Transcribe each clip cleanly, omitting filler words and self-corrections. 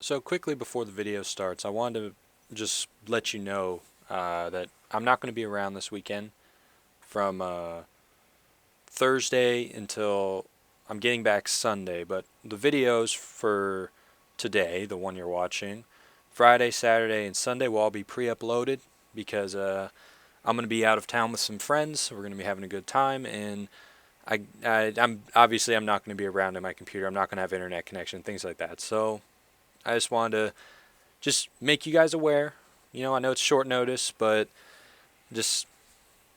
So quickly before the video starts, I wanted to just let you know that I'm not going to be around this weekend from Thursday until I'm getting back Sunday. But the videos for today, the one you're watching, Friday, Saturday, and Sunday will all be pre-uploaded because I'm going to be out of town with some friends. We're going to be having a good time, and I'm not going to be around in my computer. I'm not going to have internet connection, things like that. So I just wanted to just make you guys aware. I know it's short notice, but just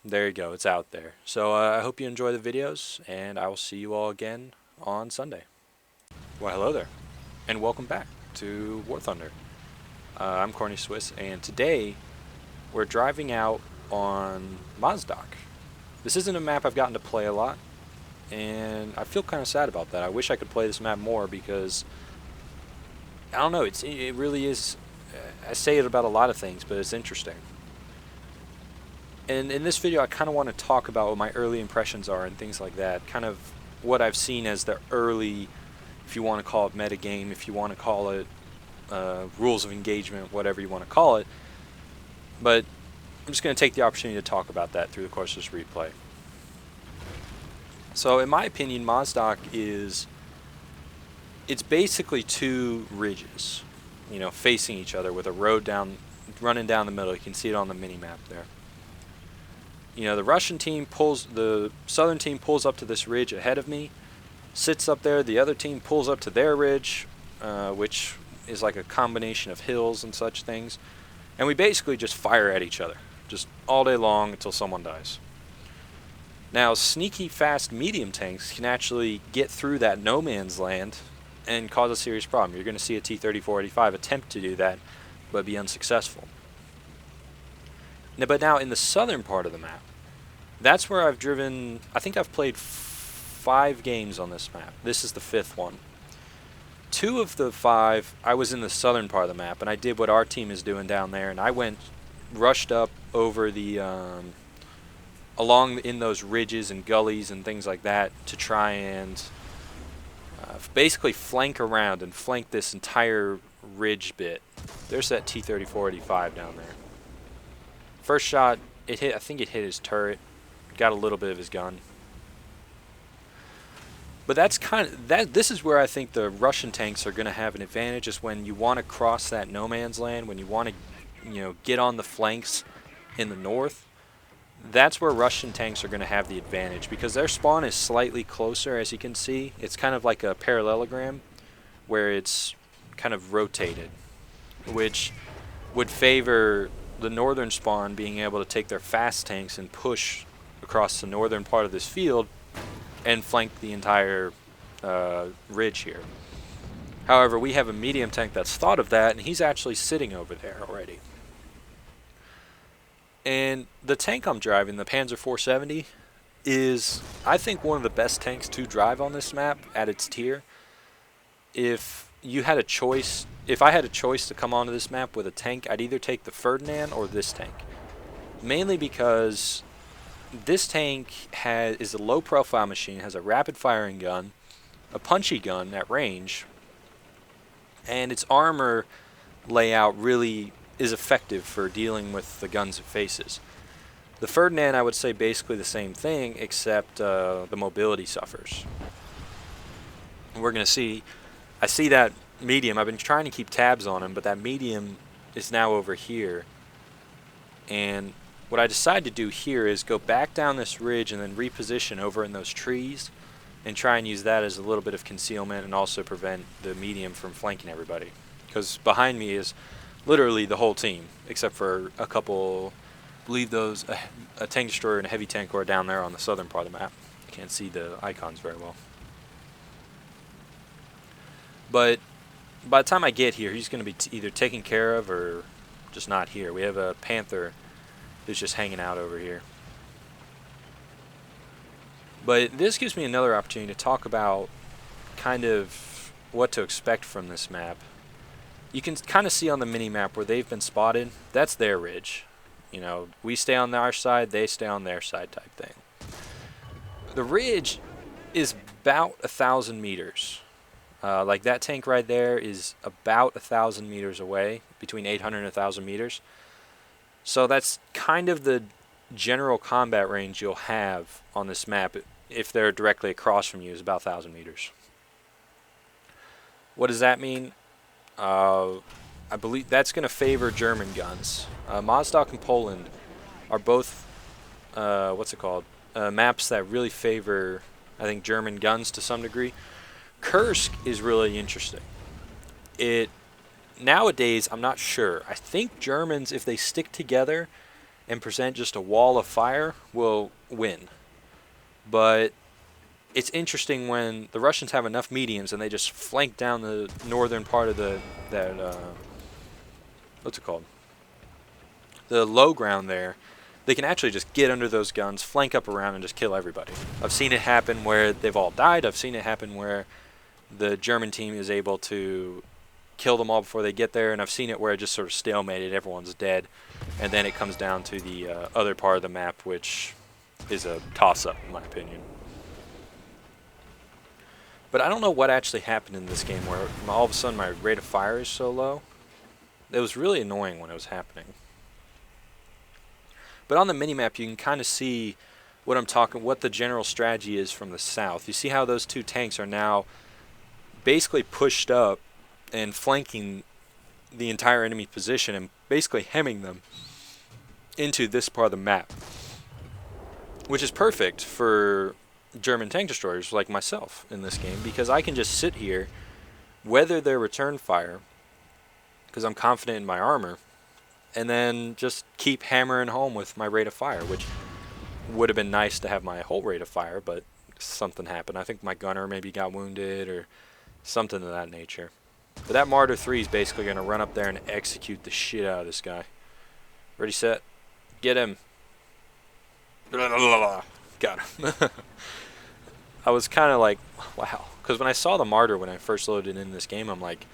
there you go. It's out there. So I hope you enjoy the videos, and I will see you all again on Sunday. Well, hello there, and welcome back to War Thunder. I'm Corny Swiss, and today we're driving out on Mozdok. This isn't a map I've gotten to play a lot, and I feel kind of sad about that. I wish I could play this map more because I don't know. It really is. I say it about a lot of things, but it's interesting. And in this video, I kind of want to talk about what my early impressions are and things like that. Kind of what I've seen as the early, if you want to call it metagame, if you want to call it rules of engagement, whatever you want to call it. But I'm just going to take the opportunity to talk about that through the course of this replay. So in my opinion, Mozdok it's basically two ridges, facing each other with a road running down the middle. You can see it on the mini map there. The southern team pulls up to this ridge ahead of me, sits up there. The other team pulls up to their ridge, which is like a combination of hills and such things. And we basically just fire at each other, just all day long until someone dies. Now, sneaky, fast medium tanks can actually get through that no man's land and cause a serious problem. You're going to see a T-34-85 attempt to do that, but be unsuccessful. But now in the southern part of the map, that's where I've driven. I think I've played 5 games on this map. This is the 5th one. 2 of the 5, I was in the southern part of the map, and I did what our team is doing down there, and I rushed up over the along in those ridges and gullies and things like that to try and basically flank around and flank this entire ridge bit. There's that T-34-85 down there. First shot, I think it hit his turret, got a little bit of his gun. But this is where I think the Russian tanks are going to have an advantage, is when you want to cross that no man's land, when you want to, get on the flanks in the north. That's where Russian tanks are going to have the advantage, because their spawn is slightly closer, as you can see. It's kind of like a parallelogram where it's kind of rotated, which would favor the northern spawn being able to take their fast tanks and push across the northern part of this field and flank the entire ridge here. However, we have a medium tank that's thought of that, and he's actually sitting over there already. And the tank I'm driving, the Panzer 470, is, I think, one of the best tanks to drive on this map at its tier. If I had a choice to come onto this map with a tank, I'd either take the Ferdinand or this tank. Mainly because this tank is a low-profile machine, has a rapid-firing gun, a punchy gun at range, and its armor layout really is effective for dealing with the guns it faces. The Ferdinand, I would say basically the same thing, except the mobility suffers. We're going to see, I see that medium. I've been trying to keep tabs on him, but that medium is now over here. And what I decided to do here is go back down this ridge and then reposition over in those trees and try and use that as a little bit of concealment and also prevent the medium from flanking everybody. Because behind me is literally the whole team, except for a couple, I believe a tank destroyer and a heavy tank are down there on the southern part of the map. Can't see the icons very well. But by the time I get here, he's going to be either taken care of or just not here. We have a Panther who's just hanging out over here. But this gives me another opportunity to talk about kind of what to expect from this map. You can kind of see on the mini-map where they've been spotted. That's their ridge. We stay on our side, they stay on their side type thing. The ridge is about 1,000 meters. Like that tank right there is about 1,000 meters away, between 800 and 1,000 meters. So that's kind of the general combat range you'll have on this map if they're directly across from you, is about 1,000 meters. What does that mean? I believe that's going to favor German guns. Mozdok and Poland are both, maps that really favor, I think, German guns to some degree. Kursk is really interesting. Nowadays, I'm not sure. I think Germans, if they stick together and present just a wall of fire, will win. But it's interesting when the Russians have enough mediums and they just flank down the northern part of the low ground there. They can actually just get under those guns, flank up around, and just kill everybody. I've seen it happen where they've all died. I've seen it happen where the German team is able to kill them all before they get there, and I've seen it where it just sort of stalemated, everyone's dead, and then it comes down to the other part of the map, which is a toss-up in my opinion. But I don't know what actually happened in this game where all of a sudden my rate of fire is so low. It was really annoying when it was happening. But on the minimap you can kind of see what the general strategy is from the south. You see how those two tanks are now basically pushed up and flanking the entire enemy position and basically hemming them into this part of the map, which is perfect for German tank destroyers like myself in this game, because I can just sit here, weather their return fire because I'm confident in my armor, and then just keep hammering home with my rate of fire, which would have been nice to have my whole rate of fire, but something happened. I think my gunner maybe got wounded or something of that nature. But that Martyr 3 is basically going to run up there and execute the shit out of this guy. Ready, set, get him. Got him. I was kind of like, wow. Because when I saw the Martyr when I first loaded in this game, I'm like,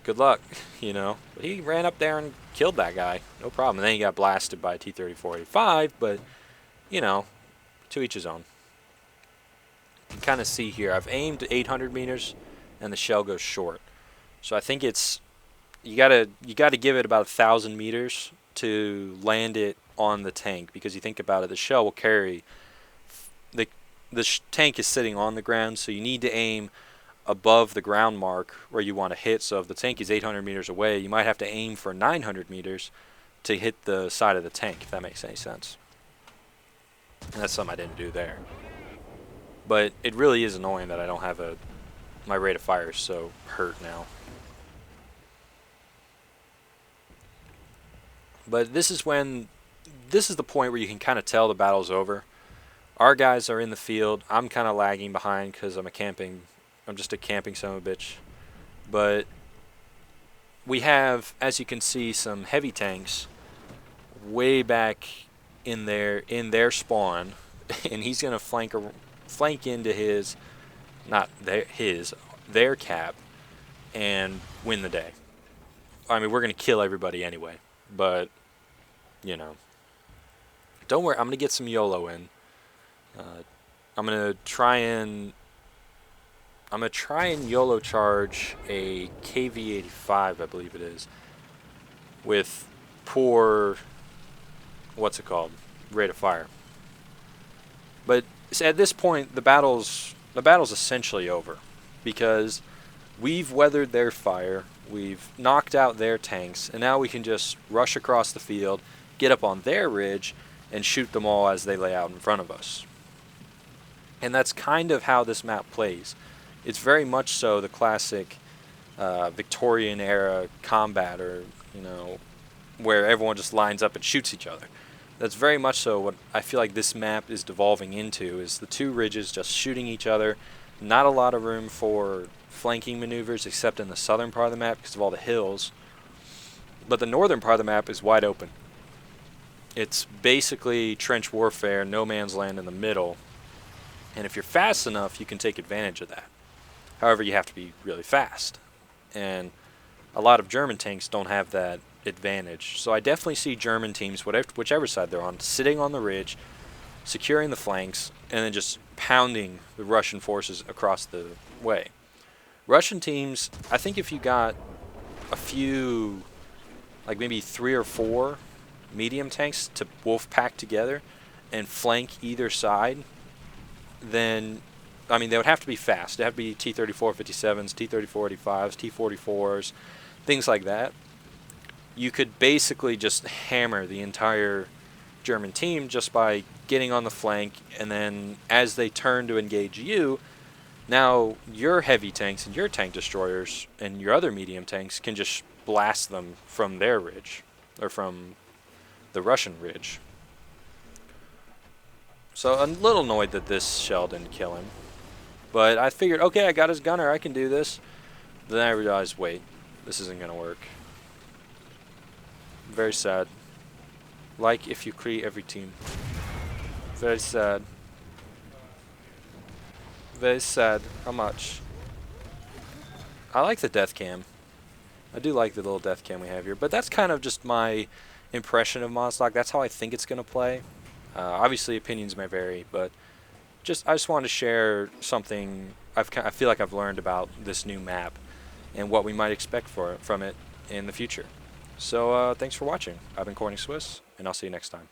good luck, you know. But he ran up there and killed that guy. No problem. And then he got blasted by T-34-85, but, you know, to each his own. You can kind of see here, I've aimed 800 meters, and the shell goes short. So I think it's, you gotta give it about 1,000 meters to land it on the tank, because you think about it, the shell will carry, the tank is sitting on the ground, so you need to aim above the ground mark where you want to hit. So if the tank is 800 meters away, you might have to aim for 900 meters to hit the side of the tank, if that makes any sense. And that's something I didn't do there. But it really is annoying that I don't have my rate of fire is so hurt now. But this is the point where you can kind of tell the battle's over. Our guys are in the field. I'm kind of lagging behind because I'm just a camping son of a bitch. But we have, as you can see, some heavy tanks way back in their spawn, and he's gonna flank into their cap and win the day. I mean, we're gonna kill everybody anyway, but you know, don't worry. I'm gonna get some YOLO in. I'm gonna try and YOLO charge a KV-85, I believe it is, with poor, rate of fire. But at this point, the battle's essentially over, because we've weathered their fire, we've knocked out their tanks, and now we can just rush across the field, get up on their ridge, and shoot them all as they lay out in front of us. And that's kind of how this map plays. It's very much so the classic Victorian era combat, or where everyone just lines up and shoots each other. That's very much so what I feel like this map is devolving into, is the two ridges just shooting each other. Not a lot of room for flanking maneuvers except in the southern part of the map because of all the hills. But the northern part of the map is wide open. It's basically trench warfare, no man's land in the middle. And if you're fast enough, you can take advantage of that. However, you have to be really fast. And a lot of German tanks don't have that advantage. So I definitely see German teams, whichever side they're on, sitting on the ridge, securing the flanks, and then just pounding the Russian forces across the way. Russian teams, I think if you got a few, like maybe 3 or 4 medium tanks to wolf pack together and flank either side, then, I mean, they would have to be fast. They have to be T-34 57s, T-34 85s, T-44s, things like that. You could basically just hammer the entire German team just by getting on the flank, and then as they turn to engage you, now your heavy tanks and your tank destroyers and your other medium tanks can just blast them from their ridge, or from the Russian ridge. So I'm a little annoyed that this shell didn't kill him. But I figured, okay, I got his gunner, I can do this. Then I realized, wait, this isn't going to work. Very sad. Like if you create every team. Very sad. Very sad. How much? I like the death cam. I do like the little death cam we have here. But that's kind of just my impression of Mozdok. That's how I think it's going to play. Obviously, opinions may vary, but I just wanted to share something I feel like I've learned about this new map and what we might expect from it in the future. So thanks for watching. I've been CornySwiss, and I'll see you next time.